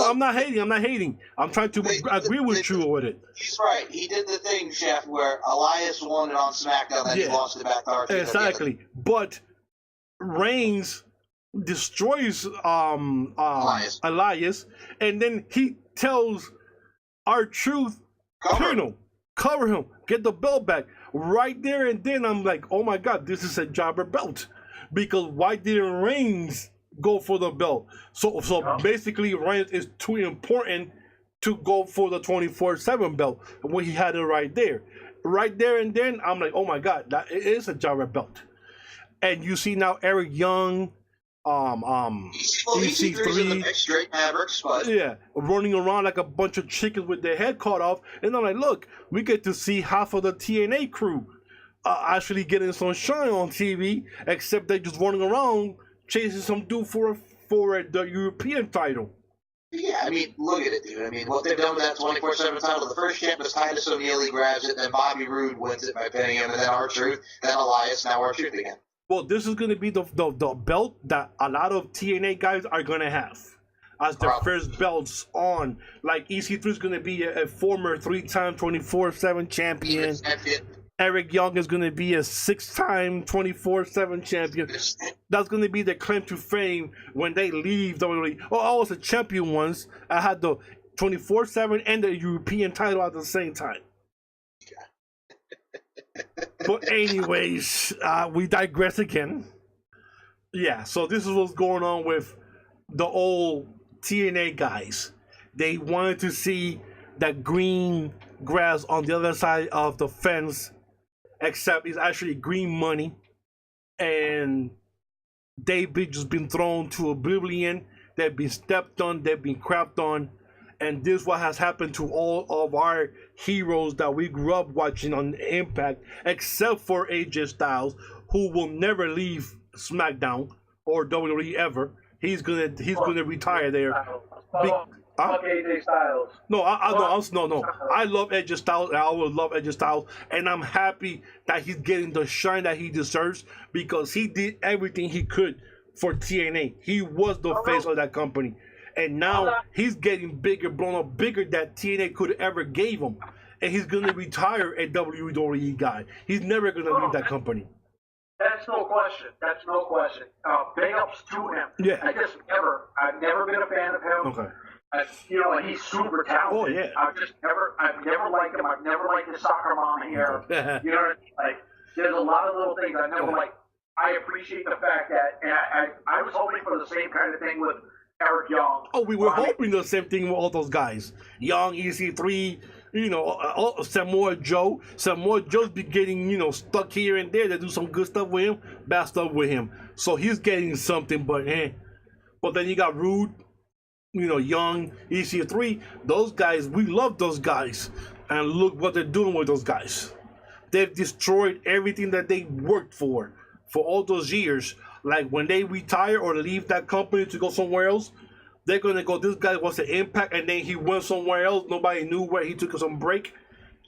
I'm not hating. I'm trying to agree with you with it. He's right. He did the thing, Chef, where Elias won it on SmackDown, then he lost it back to R-Truth. Exactly. But Reigns destroys Elias, and then he tells R-Truth, cover him, get the belt back. Right there and then, I'm like, oh my God, this is a jobber belt. Because why didn't Reigns go for the belt? So basically, Reigns is too important to go for the 24/7 belt when he had it right there. Right there and then, I'm like, oh my God, that it is a jobber belt. And you see now Eric Young, EC3, straight Mavericks, but running around like a bunch of chickens with their head cut off. And I'm like, look, we get to see half of the TNA crew actually getting some shine on TV, except they just running around chasing some dude for the European title. Yeah, I mean, look at it, dude. I mean, what they've done with that 24/7 title, the first champ was Titus O'Neil, he grabs it, then Bobby Roode wins it by pinning him, and then R-Truth, then Elias, now R-Truth again. Well, this is going to be the belt that a lot of TNA guys are going to have as their first belts on. Like, EC3 is going to be a former 3-time 24/7 champion. Eric Young is going to be a 6-time 24/7 champion. That's going to be their claim to fame when they leave WWE. Oh, I was a champion once. I had the 24/7 and the European title at the same time. But anyways, we digress again. Yeah, so this is what's going on with the old TNA guys. They wanted to see that green grass on the other side of the fence, except it's actually green money, and they've just been thrown to oblivion. They've been stepped on, they've been crapped on, and this is what has happened to all of our heroes that we grew up watching on Impact, except for AJ Styles, who will never leave SmackDown or WWE ever. He's gonna retire there. Fuck AJ Styles. No. I love AJ Styles. And I will love AJ Styles, and I'm happy that he's getting the shine that he deserves because he did everything he could for TNA. He was the face of that company, and now he's getting bigger, blown up bigger that TNA could ever gave him, and he's gonna retire a WWE guy. He's never gonna leave that company. That's no question. Big ups to him. Yeah. I've never been a fan of him. Okay. You know, he's super talented. Oh yeah. I've never liked him. I've never liked his soccer mom hair. You know what I mean? Like, there's a lot of little things I never liked. I appreciate the fact that, and I was hoping for the same kind of thing with Eric Young. Oh, we were hoping the same thing with all those guys. Young, EC3, you know, Samoa Joe. Samoa Joe's be getting, you know, stuck here and there. They do some good stuff with him, bad stuff with him. So he's getting something, but But then you got Rude. Young, EC3, those guys, we love those guys. And look what they're doing with those guys. They've destroyed everything that they worked for all those years. Like when they retire or leave that company to go somewhere else, they're going to go, this guy was an Impact, and then he went somewhere else. Nobody knew where. He took some break,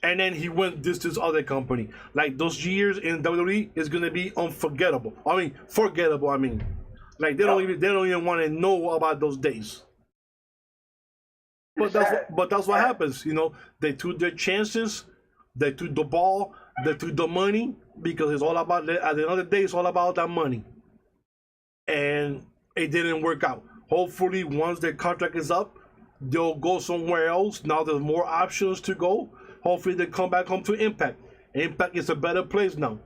and then he went this other company. Like those years in WWE is going to be unforgettable. Forgettable. Like they don't even want to know about those days. But that's what happens. They took their chances, they took the ball, they took the money, because it's all about, at the end of the day, it's all about that money. And it didn't work out. Hopefully, once their contract is up, they'll go somewhere else. Now there's more options to go. Hopefully, they come back home to Impact. Impact is a better place now.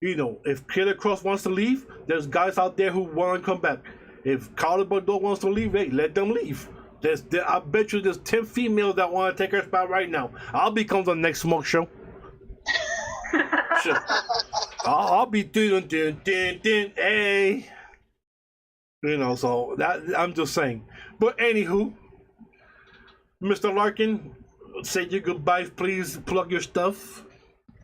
If Killer Cross wants to leave, there's guys out there who want to come back. If Carlos Bordeaux wants to leave, hey, let them leave. I bet you there's 10 females that want to take her spot right now. I'll become the next Smoke Show. Sure. I'll be doing, hey. So that I'm just saying. But anywho, Mr. Larkin, say your goodbyes, please. Plug your stuff.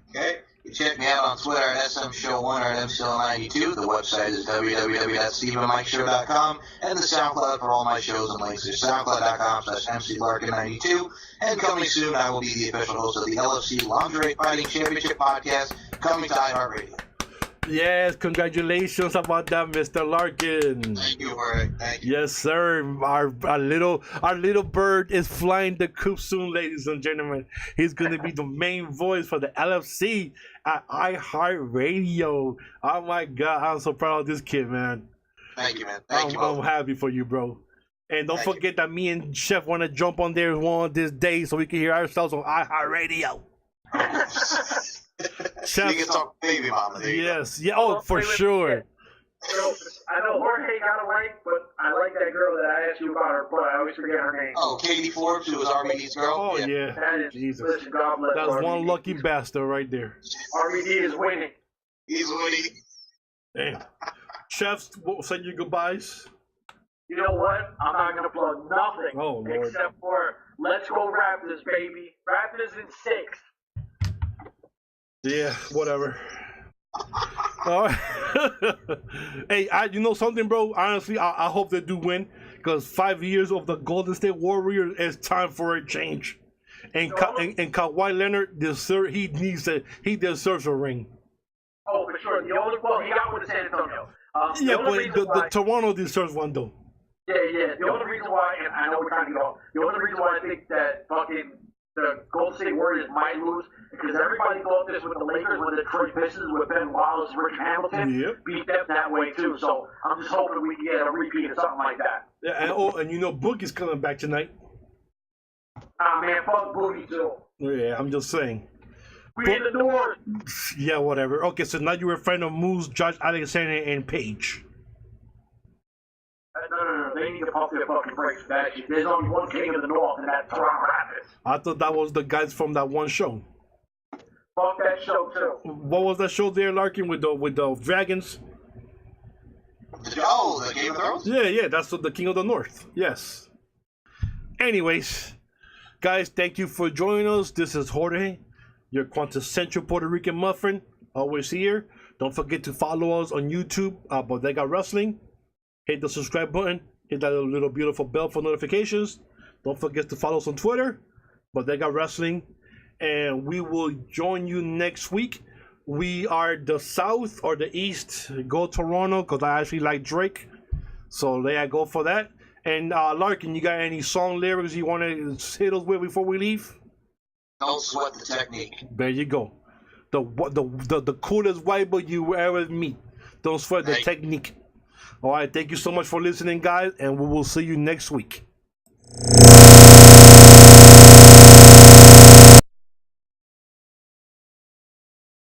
Okay. You check me out on Twitter at SMShow1 or at MCL92. The website is www.stephenmikeshow.com, and the SoundCloud for all my shows and links is soundcloud.com/MCLarkin92. And coming soon, I will be the official host of the LFC Lingerie Fighting Championship podcast, coming to iHeartRadio. Yes, congratulations about that, Mr. Larkin. Thank you, Warwick. Thank you. Yes, sir. Our little bird is flying the coop soon, ladies and gentlemen. He's gonna be the main voice for the LFC at iHeartRadio. Oh my God, I'm so proud of this kid, man. Thank you, man. Thank you. I'm happy for you, bro. And don't forget that me and Chef want to jump on there one this day so we can hear ourselves on iHeartRadio. Chef, you can talk baby mama. Yes. Yeah. Oh, for sure. I know Jorge got a rank, but I like that girl that I asked you about her, but I always forget her name. Oh, Katie Forbes, who was RBD's girl. Oh yeah. That is, Jesus. Listen, God bless That's RBD. one lucky bastard right there. RBD is winning. He's winning. Damn. Chefs, say your goodbyes. You know what? I'm not gonna plug nothing. Oh, Lord. Except for let's go Raptors, baby. Raptors in 6. Yeah, whatever. Hey, you know something, bro? Honestly, I hope they do win, because 5 years of the Golden State Warriors, it's time for a change. And Kawhi Leonard he deserves a ring. Oh, for sure. He got one with San Antonio. Yeah, but the Toronto deserves one though. Yeah. The only reason why, and I know we're trying to get off, the only reason why I think that the Golden State Warriors might lose, because everybody thought this with the Lakers when the Detroit Pistons with Ben Wallace, Rick Hamilton beat them that way too. So I'm just hoping we can get a repeat of something like that. Yeah, and Boogie's coming back tonight. Man, fuck Boogie too. Yeah, I'm just saying. We in the doors. Yeah, whatever. Okay, so now you're a friend of Moose, Josh Alexander, and Paige. No. They need to pump their fucking brakes. There's only one king of the North, and that's Toronto Raptors. I thought that was the guys from that one show. Fuck that show too. What was that show there, Larkin, with the dragons? The Game of Thrones? Yeah, that's the King of the North. Yes. Anyways, guys, thank you for joining us. This is Jorge, your quintessential Puerto Rican muffin, always here. Don't forget to follow us on YouTube, Bodega Wrestling. Hit the subscribe button. Hit that little beautiful bell for notifications. Don't forget to follow us on Twitter, Bodega Wrestling. And we will join you next week. We are the South or the East. Go Toronto, because I actually like Drake. So there I go for that. And Larkin, you got any song lyrics you want to hit us with before we leave? Don't sweat the technique. There you go. The coolest white boy you will ever meet. Don't sweat the technique. All right, thank you so much for listening, guys, and we will see you next week.